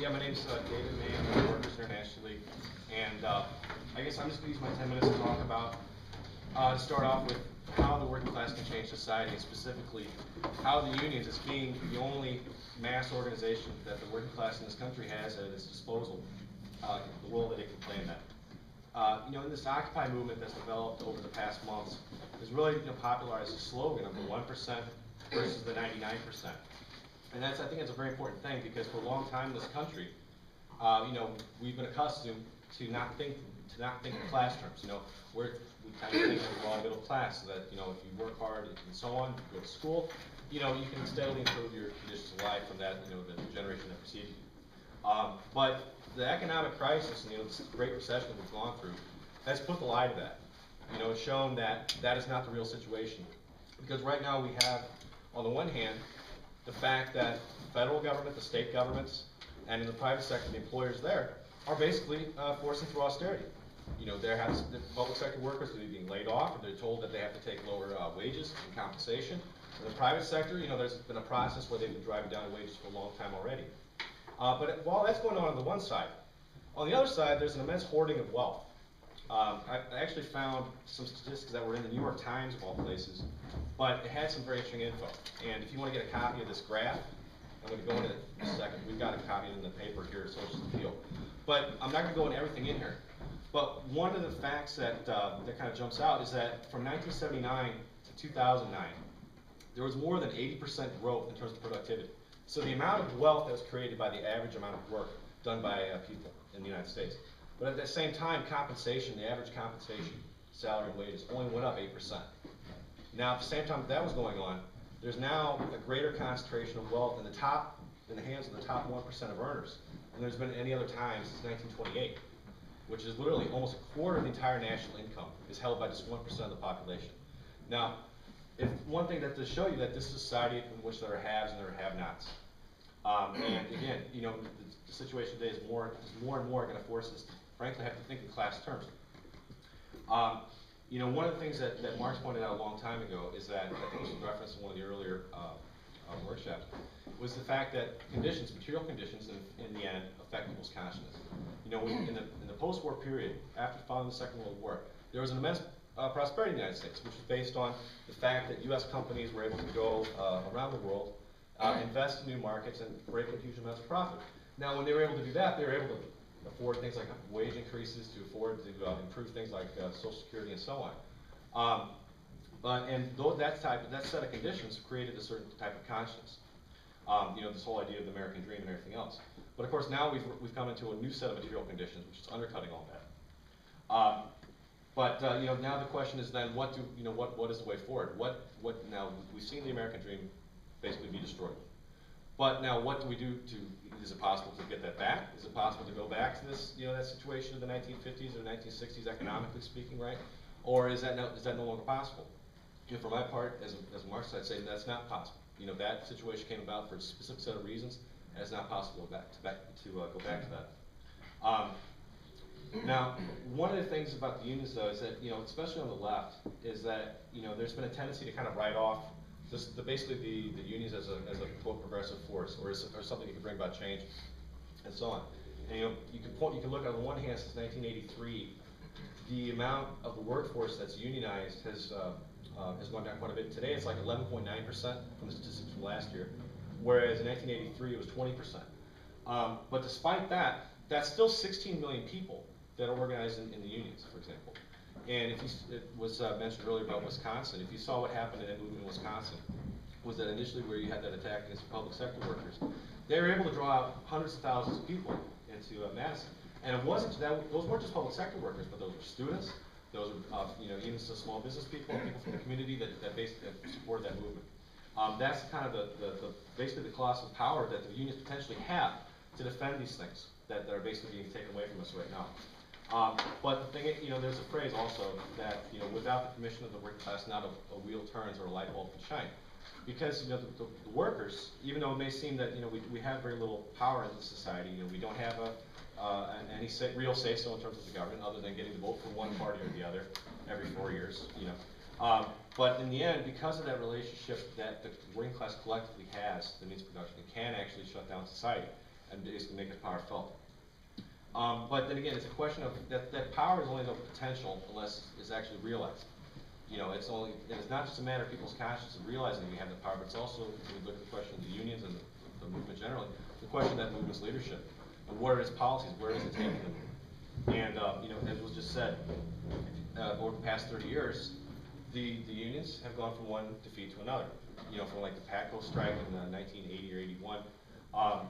Yeah, my name's David May. I'm with Workers Internationally, and I guess I'm just going to use my 10 minutes to talk about, start off with how the working class can change society, and specifically how the unions, as being the only mass organization that the working class in this country has at its disposal, the role that it can play in that. In this Occupy movement that's developed over the past months, has really popularized the slogan of the 1% versus the 99%. And that's, I think, it's a very important thing, because for a long time in this country, we've been accustomed to not think in class terms. We kind of think that we're all middle class, so that if you work hard and so on, you go to school, you can steadily improve your conditions of life from that, the generation that preceded you. But the economic crisis and this great recession that we've gone through has put the lie to that. It's shown that that is not the real situation, because right now we have, on the one hand, the fact that the federal government, the state governments, and in the private sector, the employers there, are basically forcing through austerity. There has the public sector workers are being laid off, and they're told that they have to take lower wages and compensation. In the private sector, there's been a process where they've been driving down wages for a long time already. But while that's going on the one side, on the other side, there's an immense hoarding of wealth. I actually found some statistics that were in the New York Times, of all places, but it had some very interesting info. And if you want to get a copy of this graph, I'm going to go into it in a second. We've got a copy in the paper here, so it's just a feel. But I'm not going to go into everything in here. But one of the facts that kind of jumps out is that from 1979 to 2009, there was more than 80% growth in terms of productivity. So the amount of wealth that was created by the average amount of work done by people in the United States. But at the same time, compensation, the average compensation, salary and wages, only went up 8%. Now, at the same time that was going on, there's now a greater concentration of wealth in the hands of the top 1% of earners than there's been any other time since 1928, which is literally almost a quarter of the entire national income is held by just 1% of the population. Now, if one thing that to show you that this is a society in which there are haves and there are have-nots. And again, the situation today is more and more going to force us to, frankly, have to think in class terms. One of the things that Marx pointed out a long time ago is that, I think it was referenced in one of the earlier workshops, was the fact that material conditions, in the end, affect people's consciousness. In the post-war period, after following the Second World War, there was an immense prosperity in the United States, which was based on the fact that U.S. companies were able to go around the world, invest in new markets, and rake in huge amounts of profit. Now, when they were able to do that, they were able to afford things like wage increases, to afford to improve things like Social Security and so on. That set of conditions created a certain type of conscience. This whole idea of the American dream and everything else. But of course, now we've come into a new set of material conditions, which is undercutting all that. Now the question is then, what is the way forward? Now we've seen the American dream basically be destroyed. But now, what do we do is it possible to get that back? Is it possible to go back to this, that situation of the 1950s or 1960s, economically speaking, right? Or is that no longer possible? For my part, as a Marxist, I'd say that's not possible. That situation came about for a specific set of reasons, and it's not possible to go back to that. Now, one of the things about the unions, though, is that especially on the left, is that there's been a tendency to kind of write off basically the unions as a quote progressive force, or something that can bring about change, and so on. And you can look on the one hand, since 1983, the amount of the workforce that's unionized has gone down quite a bit. Today it's like 11.9% from the statistics from last year, whereas in 1983 it was 20%. But despite that, that's still 16 million people that are organized in the unions, for example. And it was mentioned earlier about Wisconsin. If you saw what happened in that movement in Wisconsin, was that initially where you had that attack against the public sector workers, they were able to draw out hundreds of thousands of people into Madison. And it wasn't those weren't just public sector workers, but those were students, those were even some small business people, and people from the community that basically supported that movement. That's kind of basically the colossal power that the unions potentially have to defend these things that are basically being taken away from us right now. But the thing, there's a phrase also that, without the permission of the working class, not a wheel turns or a light bulb can shine. Because, the workers, even though it may seem that, we have very little power in this society, we don't have any real say-so in terms of the government, other than getting to vote for one party or the other every 4 years, But in the end, because of that relationship that the working class collectively has, the means of production, it can actually shut down society. and basically make its power felt. But then again, it's a question of that power is only the potential unless it's actually realized. You know, it's not just a matter of people's conscience of realizing we have the power, but it's also, when we look at the question of the unions and the movement generally, the question of that movement's leadership and what are its policies, where is it taking them? And you know, as was just said, over the past 30 years, the unions have gone from one defeat to another. You know, from like the PATCO strike in 1980 or 81.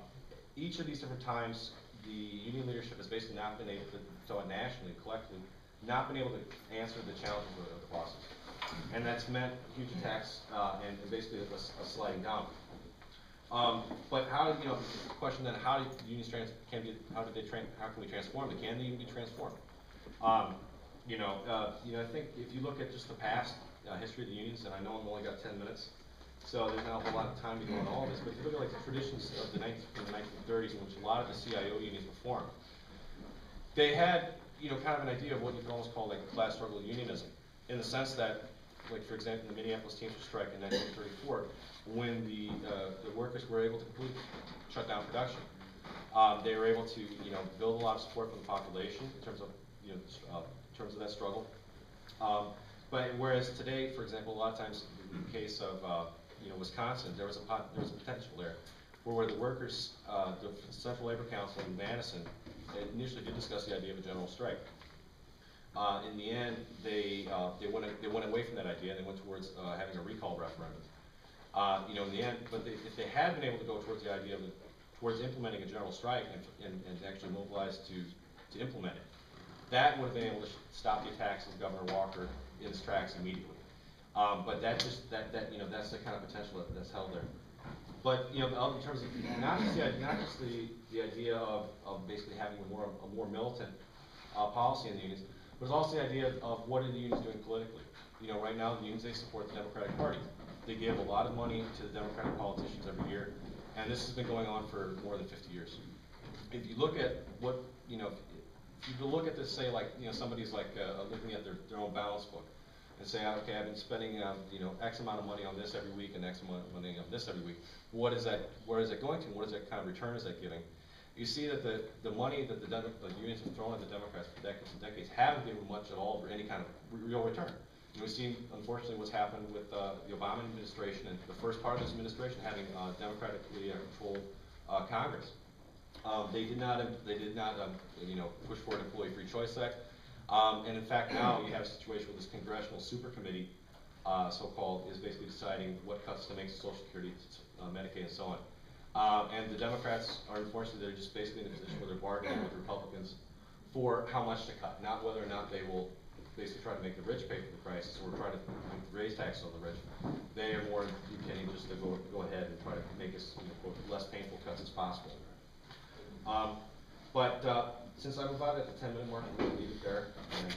Each of these different times, the union leadership has basically not been able to, so nationally, collectively, not been able to answer the challenges of the bosses. And that's meant huge attacks and basically a sliding down. But how, you know, the question then, how do unions how can we transform them? Can they even be transformed? You know, I think if you look at just the past history of the unions, and I know I've only got 10 minutes, so there's not a whole lot of time to go into all of this, but if you look at like the traditions of the 1930s in which a lot of the CIO unions were formed, they had, you know, kind of an idea of what you could almost call like a class struggle unionism, in the sense that, like for example, the Minneapolis Teamsters strike in 1934, when the workers were able to completely shut down production, they were able to, you know, build a lot of support from the population in terms of, you know, in terms of that struggle. But whereas today, for example, a lot of times in the case of you know, Wisconsin, there was a potential there, where the workers, the Central Labor Council in Madison, initially did discuss the idea of a general strike. In the end, they went away from that idea and they went towards having a recall referendum. You know, in the end, but if they had been able to go towards the idea of towards implementing a general strike and actually mobilize to implement it, that would have been able to stop the attacks of Governor Walker in his tracks immediately. But that you know, that's the kind of potential that's held there. But you know, in terms of not just the idea of basically having a more militant policy in the unions, but it's also the idea of what are the unions doing politically. You know, right now the unions, they support the Democratic Party. They give a lot of money to the Democratic politicians every year, and this has been going on for more than 50 years. If you look at what, you know, if you look at this, say like, you know, somebody's like looking at their own balance book and say, okay, I've been spending you know, X amount of money on this every week and X amount of money on this every week. What is that? Where is it going to? What is that kind of return is that giving? You see that the money that the unions have thrown at the Democrats for decades and decades haven't given much at all for any kind of real return. You know, we've seen, unfortunately, what's happened with the Obama administration and the first part of this administration having democratically controlled Congress. They did not, you know, push for an Employee Free Choice Act. And in fact, now you have a situation where this congressional super committee, so-called, is basically deciding what cuts to make to Social Security, Medicaid, and so on. And the Democrats are, unfortunately, they're just basically in a position where they're bargaining with Republicans for how much to cut, not whether or not they will basically try to make the rich pay for the crisis or try to raise taxes on the rich. They are more intending just to go ahead and try to make as, you know, quote, less painful cuts as possible. But since I'm about at the 10-minute mark, I'm going to leave it there. And